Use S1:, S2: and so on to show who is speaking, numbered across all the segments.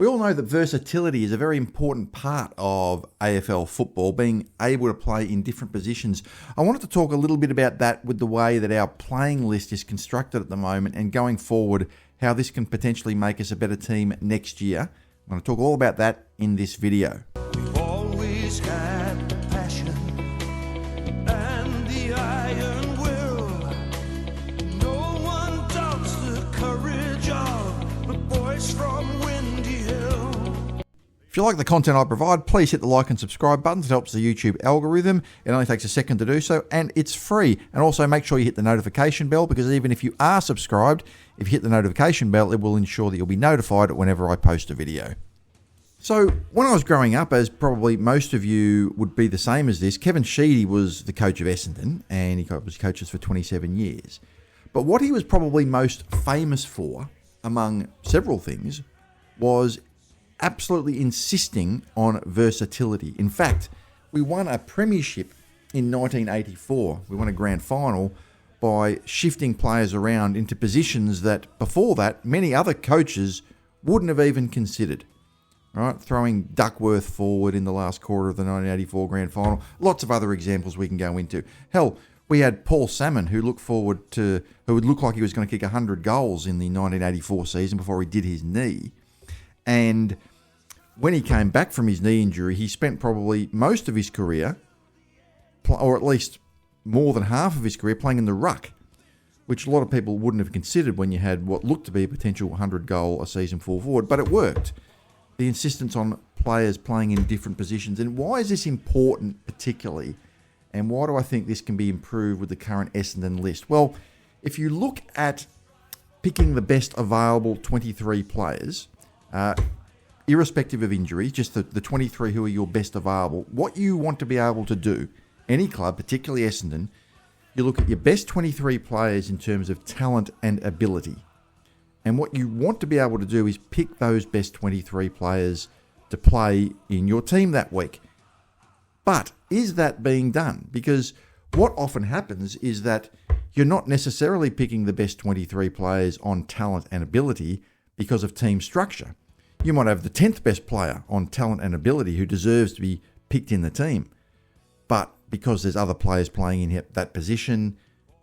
S1: We all know that versatility is a very important part of AFL football, being able to play in different positions. I wanted to talk a little bit about that with the way that our playing list is constructed at the moment and going forward, how this can potentially make us a better team next year. I'm going to talk all about that in this video.
S2: We've always had the passion and the iron will. No one doubts the courage of the boys from Windy Hill.
S1: If you like the content I provide, please hit the like and subscribe buttons. It helps the YouTube algorithm. It only takes a second to do so, and it's free. And also make sure you hit the notification bell, because even if you are subscribed, if you hit the notification bell, it will ensure that you'll be notified whenever I post a video. So when I was growing up, as probably most of you would be the same as this, Kevin Sheedy was the coach of Essendon, and he was coaches for 27 years. But what he was probably most famous for, among several things, was absolutely insisting on versatility. In fact, we won a premiership in 1984. We won a grand final by shifting players around into positions that before that many other coaches wouldn't have even considered. Right, throwing Duckworth forward in the last quarter of the 1984 grand final. Lots of other examples we can go into. Hell, we had Paul Salmon, who would look like he was going to kick 100 goals in the 1984 season before he did his knee. And when he came back from his knee injury, he spent probably most of his career, or at least more than half of his career, playing in the ruck, which a lot of people wouldn't have considered when you had what looked to be a potential 100 goal a season full forward, but it worked. The insistence on players playing in different positions. And why is this important particularly? And why do I think this can be improved with the current Essendon list? Well, if you look at picking the best available 23 players, irrespective of injuries, just the 23 who are your best available, what you want to be able to do, any club, particularly Essendon, you look at your best 23 players in terms of talent and ability. And what you want to be able to do is pick those best 23 players to play in your team that week. But is that being done? Because what often happens is that you're not necessarily picking the best 23 players on talent and ability because of team structure. You might have the 10th best player on talent and ability who deserves to be picked in the team. But because there's other players playing in that position,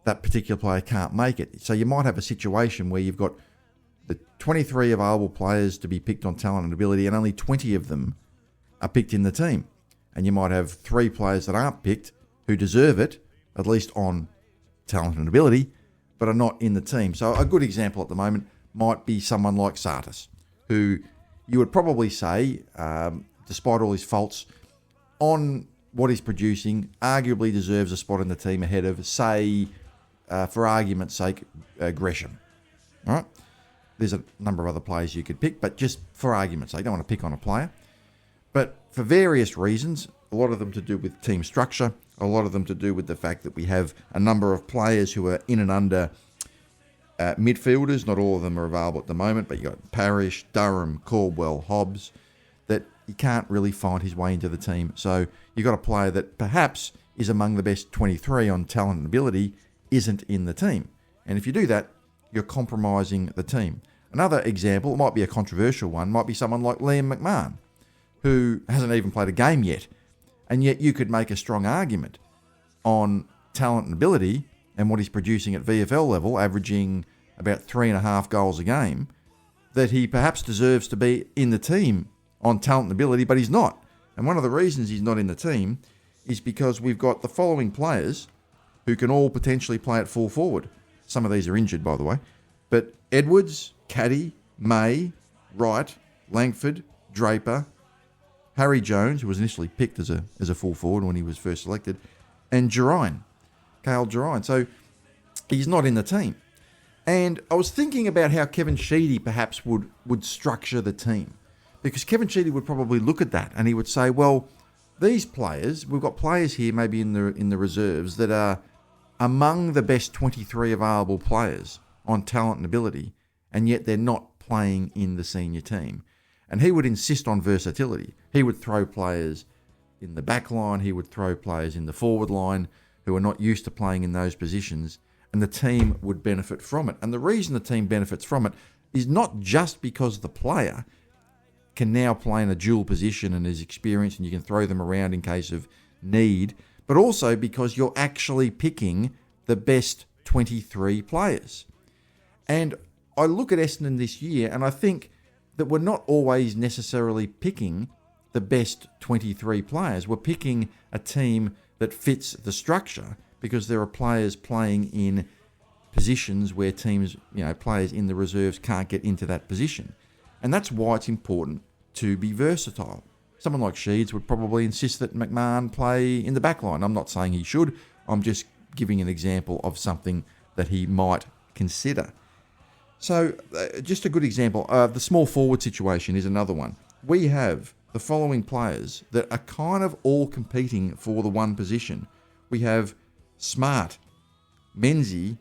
S1: that particular player can't make it. So you might have a situation where you've got the 23 available players to be picked on talent and ability, and only 20 of them are picked in the team. And you might have 3 players that aren't picked who deserve it, at least on talent and ability, but are not in the team. So a good example at the moment might be someone like Sartis, who you would probably say, despite all his faults, on what he's producing, arguably deserves a spot in the team ahead of, say, for argument's sake, Gresham. All right? There's a number of other players you could pick, but just for argument's sake, I don't want to pick on a player. But for various reasons, a lot of them to do with team structure, a lot of them to do with the fact that we have a number of players who are in and under midfielders. Not all of them are available at the moment, but you've got Parrish, Durham, Caldwell, Hobbs, that he can't really find his way into the team. So you've got a player that perhaps is among the best 23 on talent and ability, isn't in the team. And if you do that, you're compromising the team. Another example, it might be a controversial one, might be someone like Liam McMahon, who hasn't even played a game yet, and yet you could make a strong argument on talent and ability and what he's producing at VFL level, averaging about 3.5 goals a game, that he perhaps deserves to be in the team on talent and ability, but he's not. And one of the reasons he's not in the team is because we've got the following players who can all potentially play at full forward. Some of these are injured, by the way. But Edwards, Caddy, May, Wright, Langford, Draper, Harry Jones, who was initially picked as a full forward when he was first selected, and Kale Girine. So he's not in the team. And I was thinking about how Kevin Sheedy perhaps would structure the team. Because Kevin Sheedy would probably look at that and he would say, well, these players, we've got players here maybe in the reserves that are among the best 23 available players on talent and ability, and yet they're not playing in the senior team. And he would insist on versatility. He would throw players in the back line, he would throw players in the forward line who are not used to playing in those positions, and the team would benefit from it. And the reason the team benefits from it is not just because the player can now play in a dual position and is experienced and you can throw them around in case of need, but also because you're actually picking the best 23 players. And I look at Essendon this year and I think that we're not always necessarily picking the best 23 players. We're picking a team that fits the structure because there are players playing in positions where teams, players in the reserves can't get into that position. And that's why it's important to be versatile. Someone like Sheedy would probably insist that McMahon play in the back line. I'm not saying he should. I'm just giving an example of something that he might consider. So, just a good example. The small forward situation is another one. We have the following players that are kind of all competing for the one position. We have Smart, Menzies,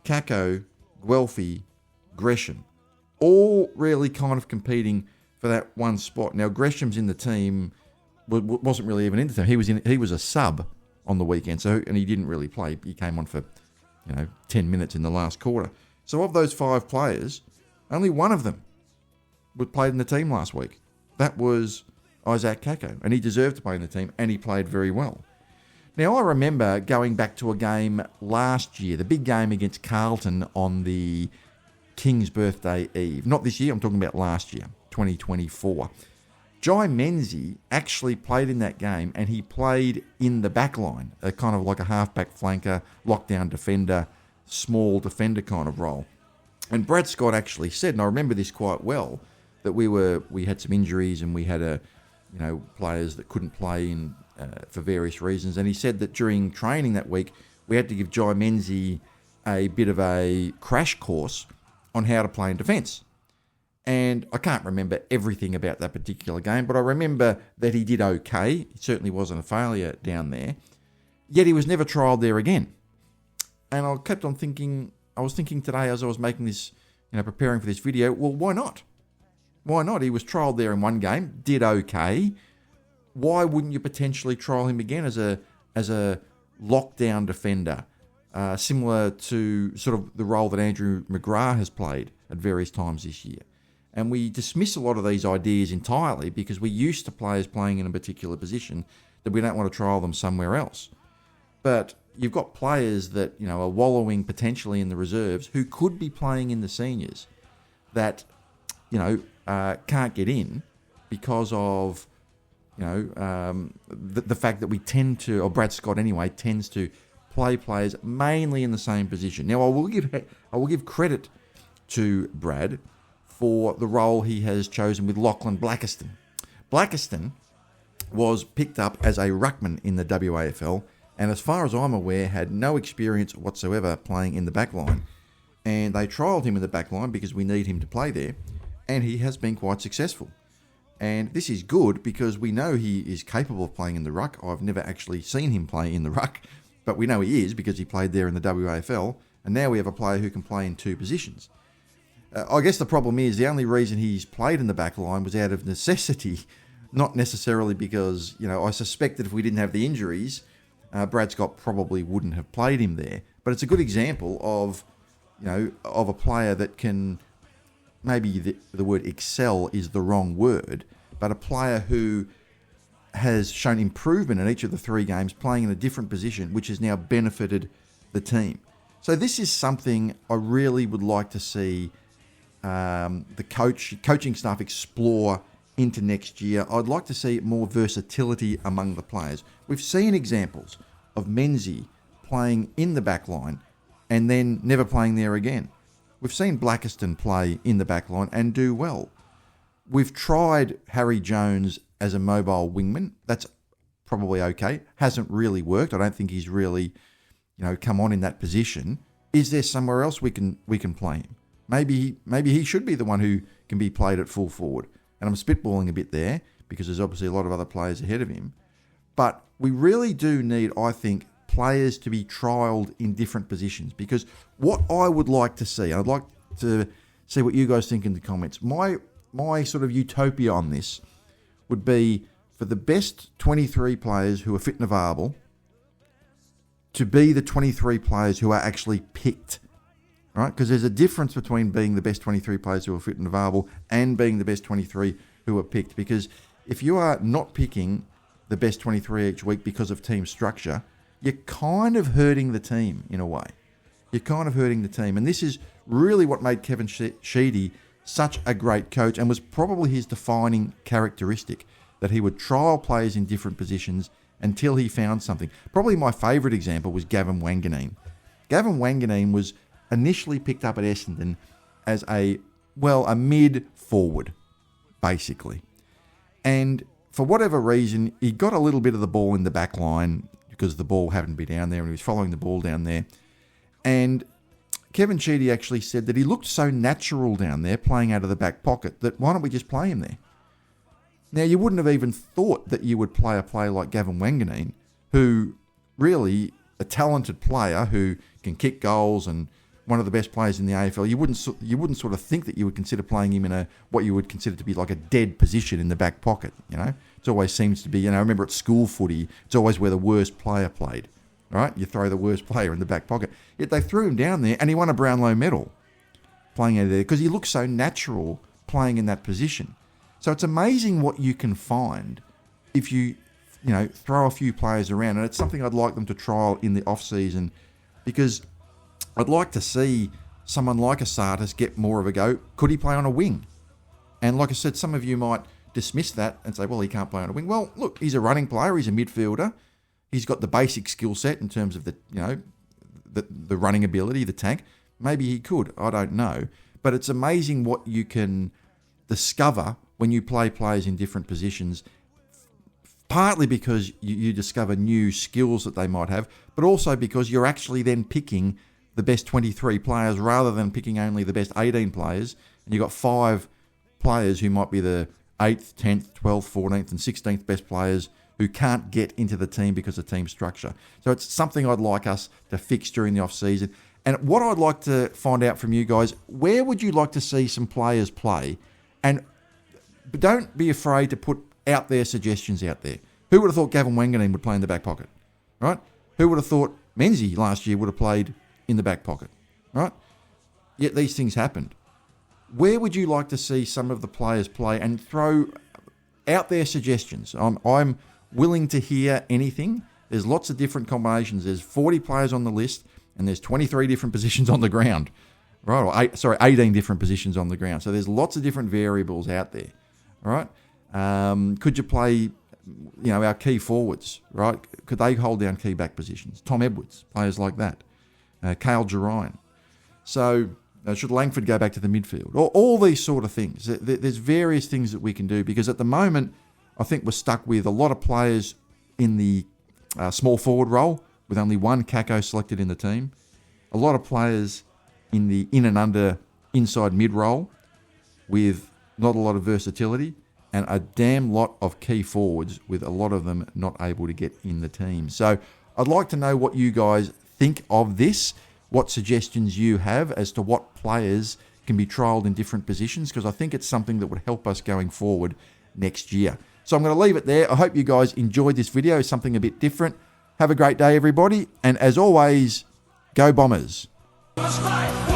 S1: Kako, Guelphy, Gresham. All really kind of competing for that one spot. Now, Gresham's in the team, wasn't really even in the team. He was a sub on the weekend, and he didn't really play. He came on for 10 minutes in the last quarter. So of those 5 players, only one of them played in the team last week. That was Isaac Kako, and he deserved to play in the team, and he played very well. Now, I remember going back to a game last year, the big game against Carlton on the King's birthday eve. Not this year, I'm talking about last year, 2024. Jai Menzies actually played in that game, and he played in the back line, kind of like a half-back flanker, lockdown defender, small defender kind of role. And Brad Scott actually said, and I remember this quite well, that we had some injuries and we had players that couldn't play in for various reasons. And he said that during training that week, we had to give Jai Menzies a bit of a crash course on how to play in defence. And I can't remember everything about that particular game, but I remember that he did okay. He certainly wasn't a failure down there. Yet he was never trialled there again. And I kept on thinking, I was thinking today as I was making this, preparing for this video, well, why not? Why not? He was trialled there in one game, did okay. Why wouldn't you potentially trial him again as a lockdown defender, similar to sort of the role that Andrew McGrath has played at various times this year? And we dismiss a lot of these ideas entirely because we're used to players playing in a particular position that we don't want to trial them somewhere else. But you've got players that, are wallowing potentially in the reserves who could be playing in the seniors that, can't get in because of, the fact that we tend to, or Brad Scott anyway, tends to play players mainly in the same position. Now, I will give credit to Brad for the role he has chosen with Lachlan Blackiston. Blackiston was picked up as a ruckman in the WAFL, and as far as I'm aware, had no experience whatsoever playing in the back line. And they trialled him in the back line because we need him to play there, and he has been quite successful. And this is good because we know he is capable of playing in the ruck. I've never actually seen him play in the ruck, but we know he is because he played there in the WAFL, and now we have a player who can play in 2 positions. I guess the problem is the only reason he's played in the back line was out of necessity, not necessarily because, I suspect that if we didn't have the injuries, Brad Scott probably wouldn't have played him there. But it's a good example of, of a player that can, maybe the word excel is the wrong word, but a player who has shown improvement in each of the 3 games, playing in a different position, which has now benefited the team. So this is something I really would like to see the coaching staff explore into next year. I'd like to see more versatility among the players. We've seen examples of Menzies playing in the back line and then never playing there again. We've seen Blackiston play in the back line and do well. We've tried Harry Jones as a mobile wingman. That's probably okay. Hasn't really worked. I don't think he's really, come on in that position. Is there somewhere else we can play him? Maybe he should be the one who can be played at full forward. And I'm spitballing a bit there because there's obviously a lot of other players ahead of him. But we really do need, I think, players to be trialled in different positions. Because what I would like to see, I'd like to see what you guys think in the comments. My sort of utopia on this would be for the best 23 players who are fit and available to be the 23 players who are actually picked. Right? Because there's a difference between being the best 23 players who are fit and available and being the best 23 who are picked, because if you are not picking the best 23 each week because of team structure, you're kind of hurting the team in a way. You're kind of hurting the team. And this is really what made Kevin Sheedy such a great coach, and was probably his defining characteristic, that he would trial players in different positions until he found something. Probably my favourite example was Gavin Wanganeen. Gavin Wanganeen was initially picked up at Essendon as a mid-forward, basically. And for whatever reason, he got a little bit of the ball in the back line because the ball happened to be down there and he was following the ball down there. And Kevin Sheedy actually said that he looked so natural down there playing out of the back pocket that why don't we just play him there? Now, you wouldn't have even thought that you would play a player like Gavin Wanganeen, who really a talented player who can kick goals and one of the best players in the AFL. You wouldn't sort of think that you would consider playing him in what you would consider to be like a dead position in the back pocket. You know, it always seems to be. I remember at school footy, it's always where the worst player played. Right, you throw the worst player in the back pocket. Yet they threw him down there, and he won a Brownlow medal playing out of there because he looks so natural playing in that position. So it's amazing what you can find if you throw a few players around, and it's something I'd like them to trial in the off season, because I'd like to see someone like Asatis get more of a go. Could he play on a wing? And like I said, some of you might dismiss that and say, well, he can't play on a wing. Well, look, he's a running player. He's a midfielder. He's got the basic skill set in terms of the running ability, the tank. Maybe he could. I don't know. But it's amazing what you can discover when you play players in different positions, partly because you discover new skills that they might have, but also because you're actually then picking the best 23 players rather than picking only the best 18 players. And you've got 5 players who might be the 8th, 10th, 12th, 14th and 16th best players who can't get into the team because of team structure. So it's something I'd like us to fix during the off-season. And what I'd like to find out from you guys, where would you like to see some players play? And don't be afraid to put out their suggestions out there. Who would have thought Gavin Wanganeen would play in the back pocket? Right? Who would have thought Menzies last year would have played in the back pocket? Right? Yet these things happened. Where would you like to see some of the players play, and throw out their suggestions? I'm willing to hear anything. There's lots of different combinations. There's 40 players on the list, and there's 23 different positions on the ground. Right? 18 different positions on the ground. So there's lots of different variables out there. All right? Could you play, our key forwards, right? Could they hold down key back positions? Tom Edwards, players like that. Cale Gerine. So should Langford go back to the midfield? All these sort of things. There's various things that we can do, because at the moment, I think we're stuck with a lot of players in the small forward role with only one Kako selected in the team. A lot of players in the in and under inside mid role with not a lot of versatility, and a damn lot of key forwards with a lot of them not able to get in the team. So I'd like to know what you guys think of this, what suggestions you have as to what players can be trialled in different positions, because I think it's something that would help us going forward next year. So I'm going to leave it there. I hope you guys enjoyed this video, something a bit different. Have a great day, everybody. And as always, go Bombers.
S2: Let's fight.